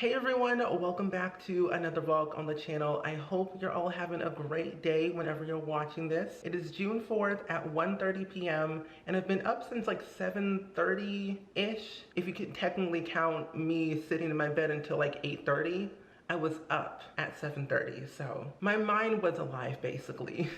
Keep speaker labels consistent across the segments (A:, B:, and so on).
A: Hey everyone, welcome back to another vlog on the channel. I hope you're all having a great day whenever you're watching this. It is June 4th at 1:30 p.m. and I've been up since like 7:30-ish. If you can technically count me sitting in my bed until like 8:30. I was up at 7:30, so my mind was alive basically.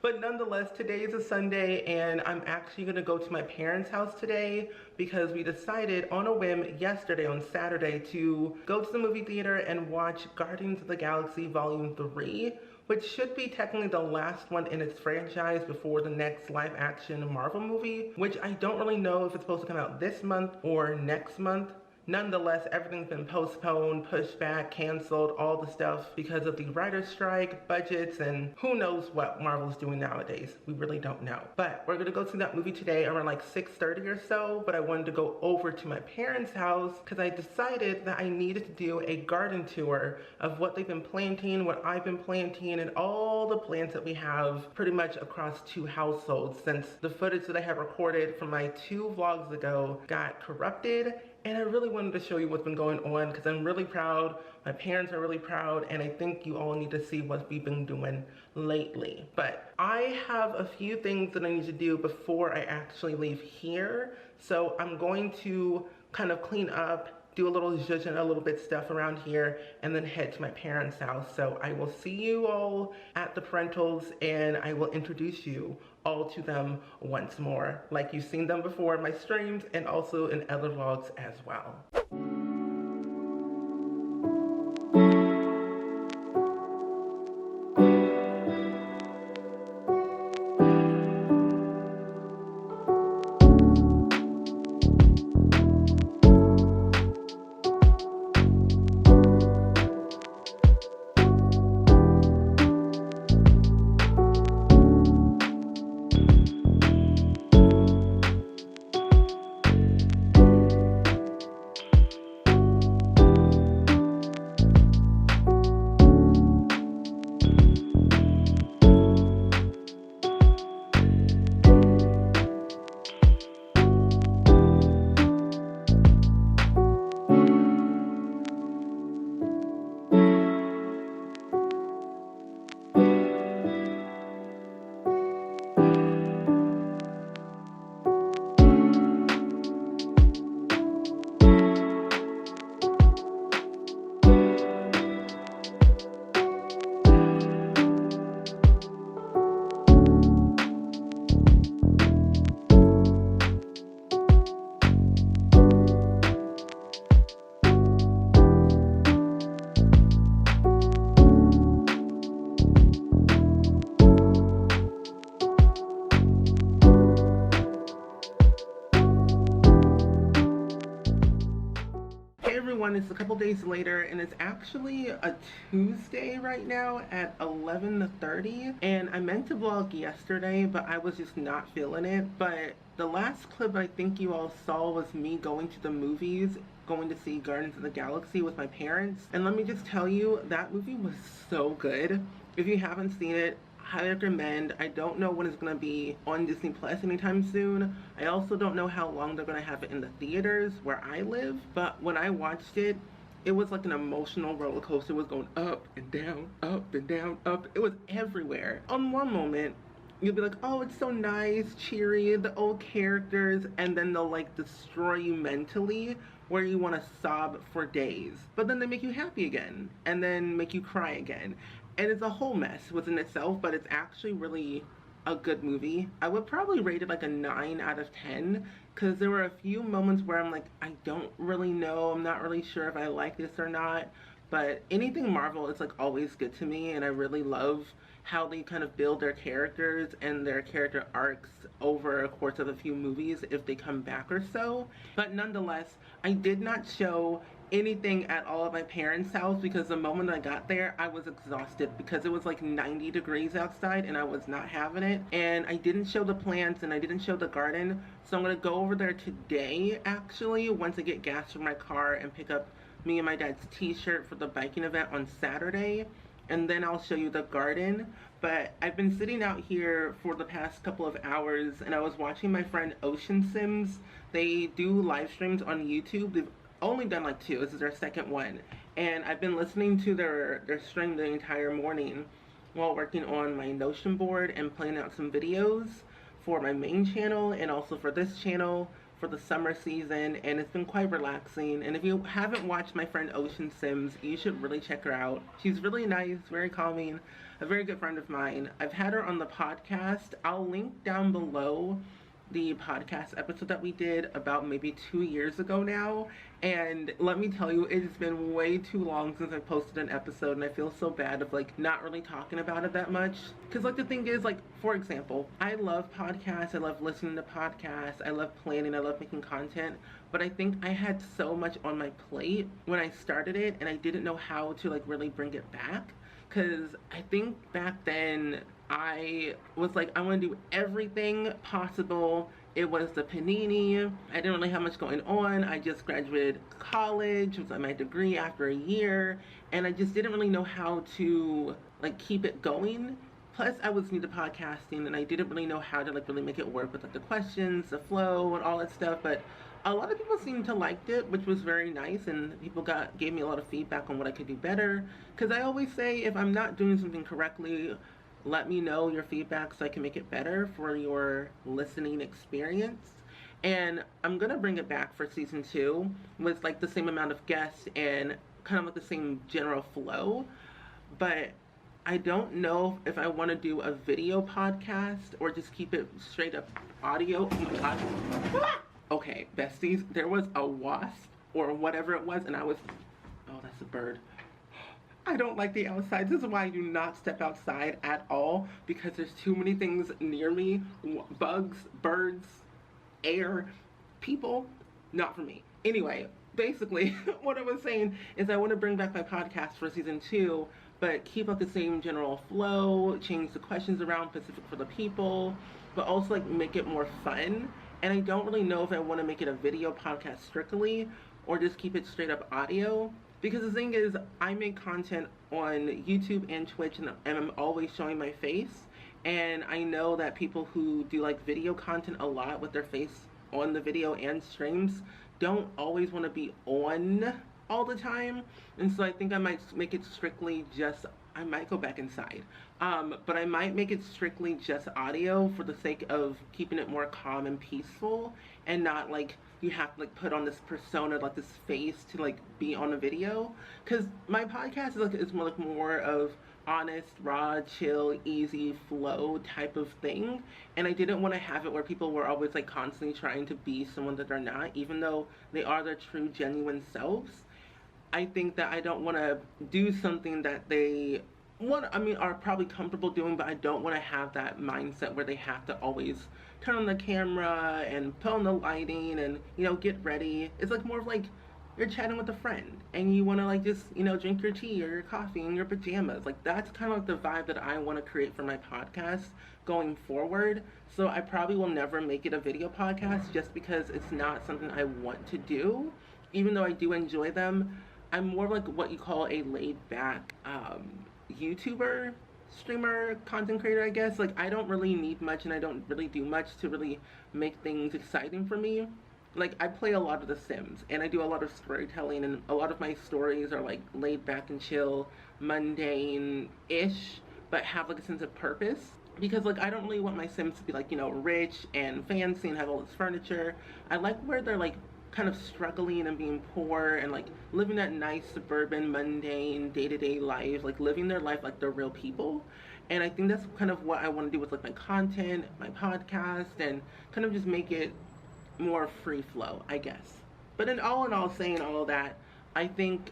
A: But nonetheless, today is a Sunday and I'm actually gonna go to my parents' house today because we decided on a whim yesterday on Saturday to go to the movie theater and watch Guardians of the Galaxy Volume 3, which should be technically the last one in its franchise before the next live action Marvel movie, which I don't really know if it's supposed to come out this month or next month. Nonetheless, everything's been postponed, pushed back, canceled, all the stuff because of the writer's strike, budgets, and who knows what Marvel's doing nowadays. We really don't know. But we're gonna go see that movie today around like 6:30 or so, but I wanted to go over to my parents' house because I decided that I needed to do a garden tour of what they've been planting, what I've been planting, and all the plants that we have pretty much across two households since the footage that I have recorded from my 2 vlogs ago got corrupted. And I really wanted to show you what's been going on because I'm really proud, my parents are really proud, and I think you all need to see what we've been doing lately. But I have a few things that I need to do before I actually leave here. So I'm going to kind of clean up, do a little zhuzh and a little bit stuff around here, and then head to my parents' house. So I will see you all at the parentals and I will introduce you all to them once more, like you've seen them before in my streams and also in other vlogs as well. It's a couple days later and it's actually a Tuesday right now at 11:30, and I meant to vlog yesterday but I was just not feeling it. But the last clip I think you all saw was me going to the movies, going to see Guardians of the Galaxy with my parents, and let me just tell you, that movie was so good. If you haven't seen it, highly recommend. I don't know when it's going to be on Disney Plus anytime soon. I also don't know how long they're going to have it in the theaters where I live, but when I watched it, it was like an emotional roller coaster. It was going up and down, up and down, up. It was everywhere. On one moment, you'll be like, oh, it's so nice, cheery, the old characters, and then they'll like destroy you mentally where you want to sob for days. But then they make you happy again, and then make you cry again. And it's a whole mess within itself, but it's actually really a good movie. I would probably rate it like a 9 out of 10 because there were a few moments where I'm like, I don't really know, I'm not really sure if I like this or not. But anything Marvel is like always good to me, and I really love how they kind of build their characters and their character arcs over a course of a few movies if they come back or so. But nonetheless, I did not show anything at all at my parents' house because the moment I got there I was exhausted because it was like 90 degrees outside and I was not having it. And I didn't show the plants and I didn't show the garden, so I'm gonna go over there today actually once I get gas from my car and pick up me and my dad's t-shirt for the biking event on Saturday, and then I'll show you the garden. But I've been sitting out here for the past couple of hours and I was watching my friend Ocean Sims. They do live streams on YouTube. They've only done like 2. This is their second one. and I've been listening to their stream the entire morning while working on my Notion board and planning out some videos for my main channel and also for this channel for the summer season, and it's been quite relaxing. And if you haven't watched my friend Ocean Sims, you should really check her out. She's really nice, very calming, a very good friend of mine. I've had her on the podcast. I'll link down below the podcast episode that we did about maybe 2 years ago now, and let me tell you, it's been way too long since I posted an episode, and I feel so bad of like not really talking about it that much, because like the thing is, like, for example, I love podcasts, I love listening to podcasts, I love planning, I love making content, but I think I had so much on my plate when I started it, and I didn't know how to like really bring it back, because I think back then I was like, I want to do everything possible. It was the panini. I didn't really have much going on. I just graduated college, was on my degree after a year, and I just didn't really know how to like keep it going. Plus, I was new to podcasting, and I didn't really know how to like really make it work with like the questions, the flow, and all that stuff. But a lot of people seemed to liked it, which was very nice, and people gave me a lot of feedback on what I could do better. Because I always say, if I'm not doing something correctly, let me know your feedback so I can make it better for your listening experience. And I'm gonna bring it back for season 2 with like the same amount of guests and kind of like the same general flow. But I don't know if I want to do a video podcast or just keep it straight up audio. Oh my god. Okay, besties, there was a wasp or whatever it was, and I was, oh, that's a bird. I don't like the outside. This is why I do not step outside at all, because there's too many things near me. Bugs, birds, air, people, not for me. Anyway, basically, what I was saying is I want to bring back my podcast for season 2, but keep up the same general flow, change the questions around specific for the people, but also like make it more fun. And I don't really know if I want to make it a video podcast strictly or just keep it straight up audio. Because the thing is, I make content on YouTube and Twitch, and I'm always showing my face. And I know that people who do like video content a lot with their face on the video and streams don't always want to be on all the time. And so I think I might make it strictly just, I might go back inside. But I might make it strictly just audio for the sake of keeping it more calm and peaceful, and not like you have to like put on this persona, like this face to like be on a video. Because my podcast is more of honest, raw, chill, easy flow type of thing. And I didn't want to have it where people were always like constantly trying to be someone that they're not, even though they are their true, genuine selves. I think that I don't want to do something that they are probably comfortable doing, but I don't want to have that mindset where they have to always turn on the camera and put on the lighting and, you know, get ready. It's like more of like you're chatting with a friend and you want to like just, you know, drink your tea or your coffee in your pajamas. Like that's kind of like the vibe that I want to create for my podcast going forward. So I probably will never make it a video podcast just because it's not something I want to do. Even though I do enjoy them, I'm more like what you call a laid back YouTuber, streamer, content creator, I guess. Like I don't really need much and I don't really do much to really make things exciting for me. Like I play a lot of The Sims and I do a lot of storytelling, and a lot of my stories are like laid back and chill, mundane-ish, but have like a sense of purpose. Because like I don't really want my Sims to be like, you know, rich and fancy and have all this furniture. I like where they're like kind of struggling and being poor and like living that nice suburban mundane day-to-day life, like living their life like they're real people. And I think that's kind of what I want to do with like my content, my podcast, and kind of just make it more free flow, I guess. But in all saying all of that, I think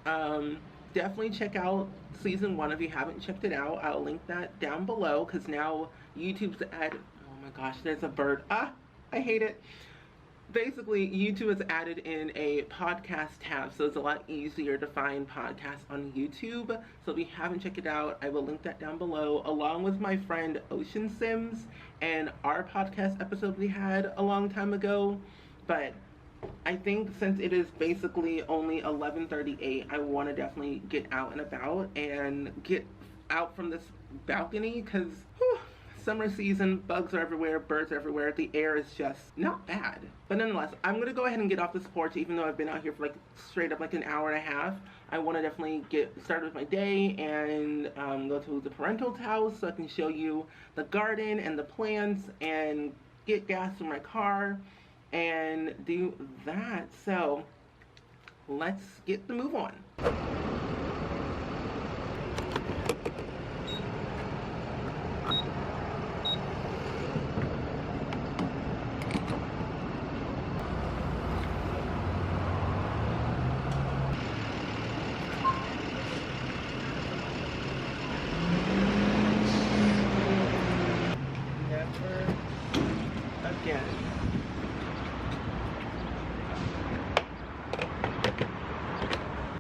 A: definitely check out season 1 if you haven't checked it out. I'll link that down below, because now YouTube's added, oh my gosh, there's a bird, I hate it. Basically, YouTube has added in a podcast tab, so it's a lot easier to find podcasts on YouTube. So if you haven't checked it out, I will link that down below, along with my friend Ocean Sims and our podcast episode we had a long time ago. But I think since it is basically only 11:38, I want to definitely get out and about and get out from this balcony, because summer season, bugs are everywhere, birds are everywhere, the air is just not bad. But nonetheless, I'm gonna go ahead and get off this porch, even though I've been out here for like straight up like an hour and a half. I want to definitely get started with my day and go to the parental's house so I can show you the garden and the plants and get gas in my car and do that. So let's get the move on. Again.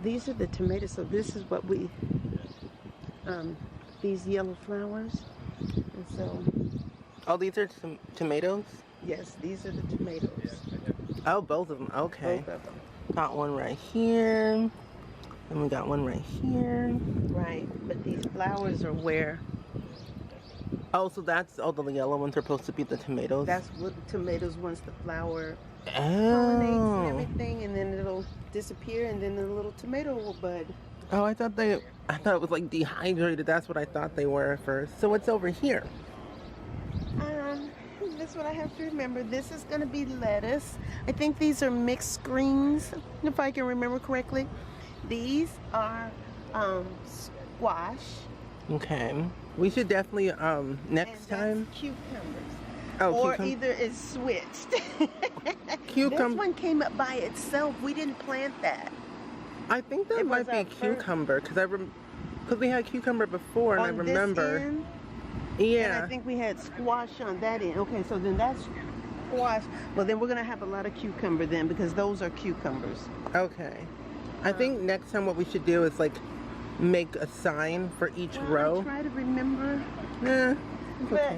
B: These are the tomatoes, so this is what we, these yellow flowers, and so.
A: Oh, these are tomatoes?
B: Yes, these are the tomatoes.
A: Oh, both of them, okay.
B: Both of them.
A: Got one right here, and we got one right here.
B: Right, but these flowers are where.
A: Oh, so that's, oh, the yellow ones are supposed to be the tomatoes?
B: That's what the tomatoes, once the flower
A: pollinates
B: and everything, and then it'll disappear, and then the little tomato will bud.
A: Oh, I thought it was like dehydrated. That's what I thought they were at first. So what's over here?
B: That's what I have to remember. This is going to be lettuce. I think these are mixed greens, if I can remember correctly. These are squash.
A: Okay. We should definitely next time.
B: Cucumbers.
A: Oh,
B: or either it's switched. This one came up by itself. We didn't plant that.
A: I think that might be cucumber because we had cucumber before, and I remember.
B: This end,
A: yeah.
B: And I think we had squash on that end. Okay, so then that's squash. Well, then we're gonna have a lot of cucumber then, because those are cucumbers.
A: Okay. I think next time what we should do is like make a sign for each row.
B: I'll try to remember.
A: Yeah.
B: But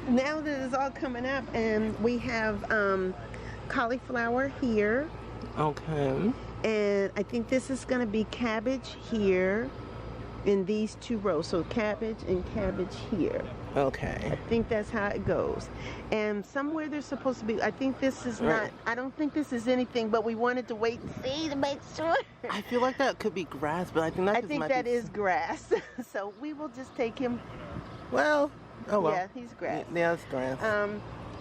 B: now that it's all coming up, and we have cauliflower here.
A: Okay.
B: And I think this is going to be cabbage here in these two rows. So cabbage and cabbage here.
A: Okay.
B: I think that's how it goes. And somewhere there's supposed to be, I think this is not, I don't think this is anything, but we wanted to wait and see to make sure.
A: I feel like that could be grass, but I think
B: that is grass. So we will just take him.
A: Well, oh well.
B: Yeah, he's grass.
A: Yeah, it's grass.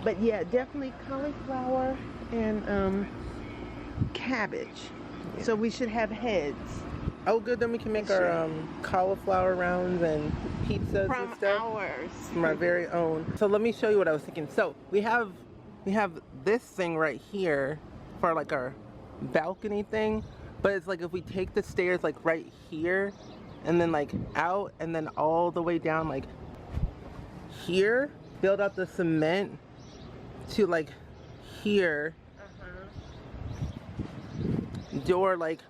B: But yeah, definitely cauliflower and cabbage. Yeah. So we should have heads.
A: Oh, good. Then we can make our cauliflower rounds and pizzas and stuff.
B: Ours.
A: From our very own. So let me show you what I was thinking. So we have this thing right here for like our balcony thing, but it's like if we take the stairs like right here and then like out and then all the way down like here, build up the cement to like here, door like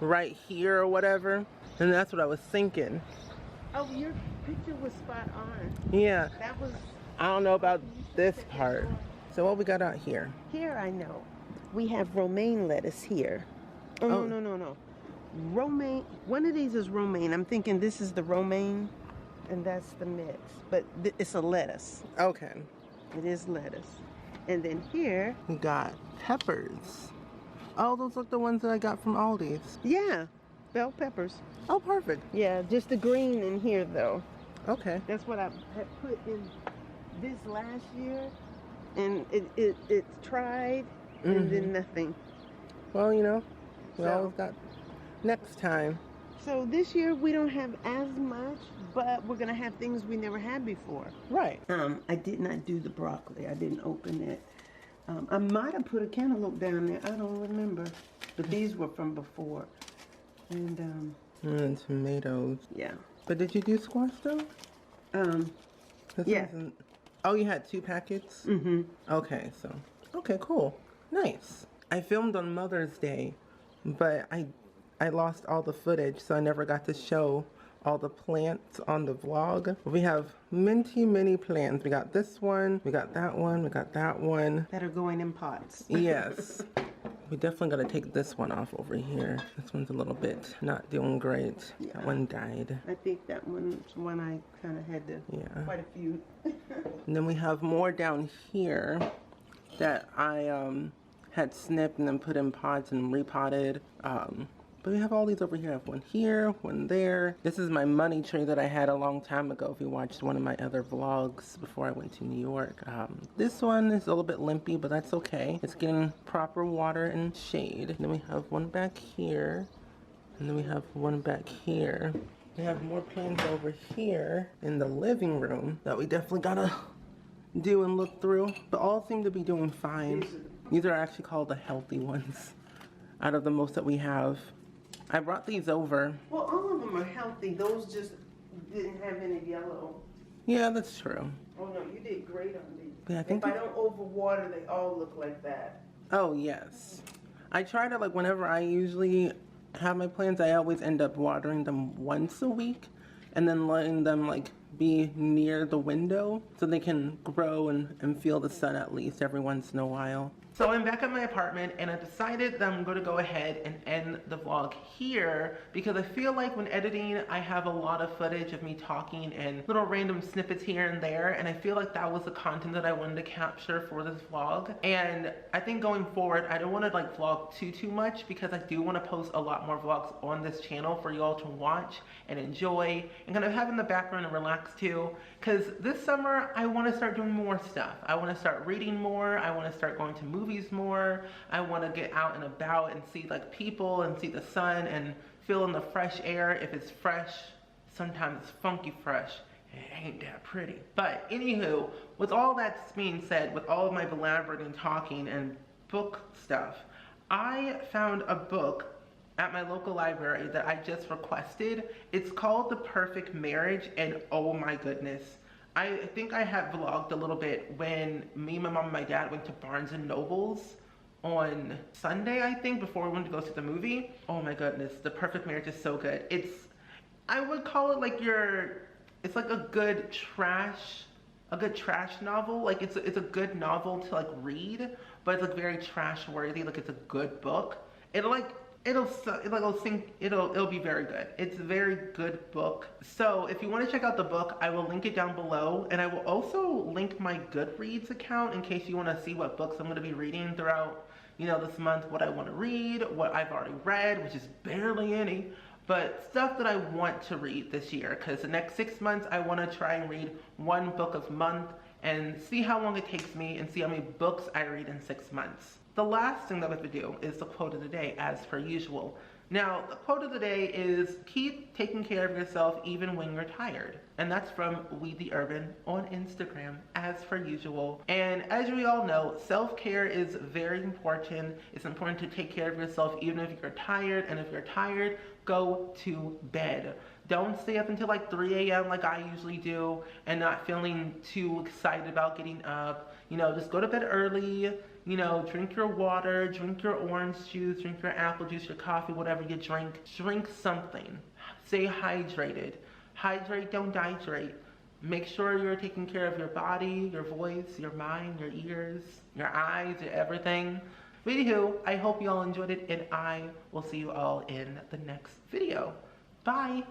A: right here or whatever, and that's what I was thinking.
B: Oh, your picture was spot on.
A: Yeah.
B: That was.
A: I don't know about this part. So what we got out here?
B: Here I know. We have romaine lettuce here. Oh, no. Romaine. One of these is romaine. I'm thinking this is the romaine, and that's the mix. But it's a lettuce.
A: Okay.
B: It is lettuce. And then here
A: we got peppers. Oh, those look the ones that I got from Aldi's.
B: Yeah, bell peppers.
A: Oh, perfect.
B: Yeah, just the green in here though.
A: Okay.
B: That's what I had put in this last year, and it tried, and then nothing.
A: Well, you know, we always got next time.
B: So this year we don't have as much, but we're gonna have things we never had before.
A: Right.
B: I did not do the broccoli. I didn't open it. I might have put a cantaloupe down there. I don't remember. But these were from before. And
A: tomatoes.
B: Yeah.
A: But did you do squash though?
B: Yeah.
A: Oh, you had 2 packets?
B: Mm-hmm.
A: Okay, so. Okay, cool. Nice. I filmed on Mother's Day, but I lost all the footage, so I never got to show all the plants on the vlog. We have many plants. We got this one, we got that one, we got that one.
B: That are going in pots.
A: Yes. We definitely gotta take this one off over here. This one's a little bit not doing great. Yeah. That one died.
B: I think that one's one I kind of had to, quite a few.
A: And then we have more down here that I had snipped and then put in pots and repotted. But we have all these over here. I have one here, one there. This is my money tray that I had a long time ago if you watched one of my other vlogs before I went to New York. This one is a little bit limpy, but that's okay. It's getting proper water and shade. And then we have one back here. And then we have one back here. We have more plants over here in the living room that we definitely gotta do and look through. But all seem to be doing fine. These are actually called the healthy ones out of the most that we have. I brought these over.
B: Well, all of them are healthy. Those just didn't have any yellow.
A: Yeah, that's true.
B: Oh no, you did great on these.
A: Yeah, I think
B: if I don't overwater, they all look like that.
A: Oh yes. I try to, like, whenever I usually have my plants, I always end up watering them once a week and then letting them like be near the window so they can grow and feel the sun at least every once in a while. So I'm back at my apartment and I decided that I'm going to go ahead and end the vlog here because I feel like when editing I have a lot of footage of me talking and little random snippets here and there, and I feel like that was the content that I wanted to capture for this vlog. And I think going forward I don't want to like vlog too much because I do want to post a lot more vlogs on this channel for y'all to watch and enjoy and kind of have in the background and relax too, because this summer I want to start doing more stuff. I want to start reading more. I want to start going to movies more. I want to get out and about and see like people and see the sun and feel in the fresh air. If it's fresh, sometimes it's funky fresh. It ain't that pretty. But anywho, with all that being said, with all of my blabbering and talking and book stuff, I found a book at my local library that I just requested. It's called The Perfect Marriage, and oh my goodness. I think I had vlogged a little bit when me, my mom, and my dad went to Barnes and Noble's on Sunday, I think, before we went to go see the movie. Oh my goodness, The Perfect Marriage is so good. I would call it like it's like a good trash novel. Like it's a good novel to like read, but it's like very trash worthy. Like it's a good book. It'll be very good. It's a very good book. So if you want to check out the book, I will link it down below, and I will also link my Goodreads account in case you want to see what books I'm going to be reading throughout, this month, what I want to read, what I've already read, which is barely any, but stuff that I want to read this year, because the next 6 months I want to try and read one book a month and see how long it takes me and see how many books I read in 6 months. The last thing that we have to do is the quote of the day, as per usual. Now, the quote of the day is, keep taking care of yourself even when you're tired. And that's from We The Urban on Instagram, as per usual. And as we all know, self-care is very important. It's important to take care of yourself even if you're tired. And if you're tired, go to bed. Don't stay up until like 3 a.m. like I usually do and not feeling too excited about getting up. Just go to bed early. Drink your water, drink your orange juice, drink your apple juice, your coffee, whatever you drink. Drink something. Stay hydrated. Hydrate, don't dehydrate. Make sure you're taking care of your body, your voice, your mind, your ears, your eyes, your everything. But anywho, I hope you all enjoyed it, and I will see you all in the next video. Bye!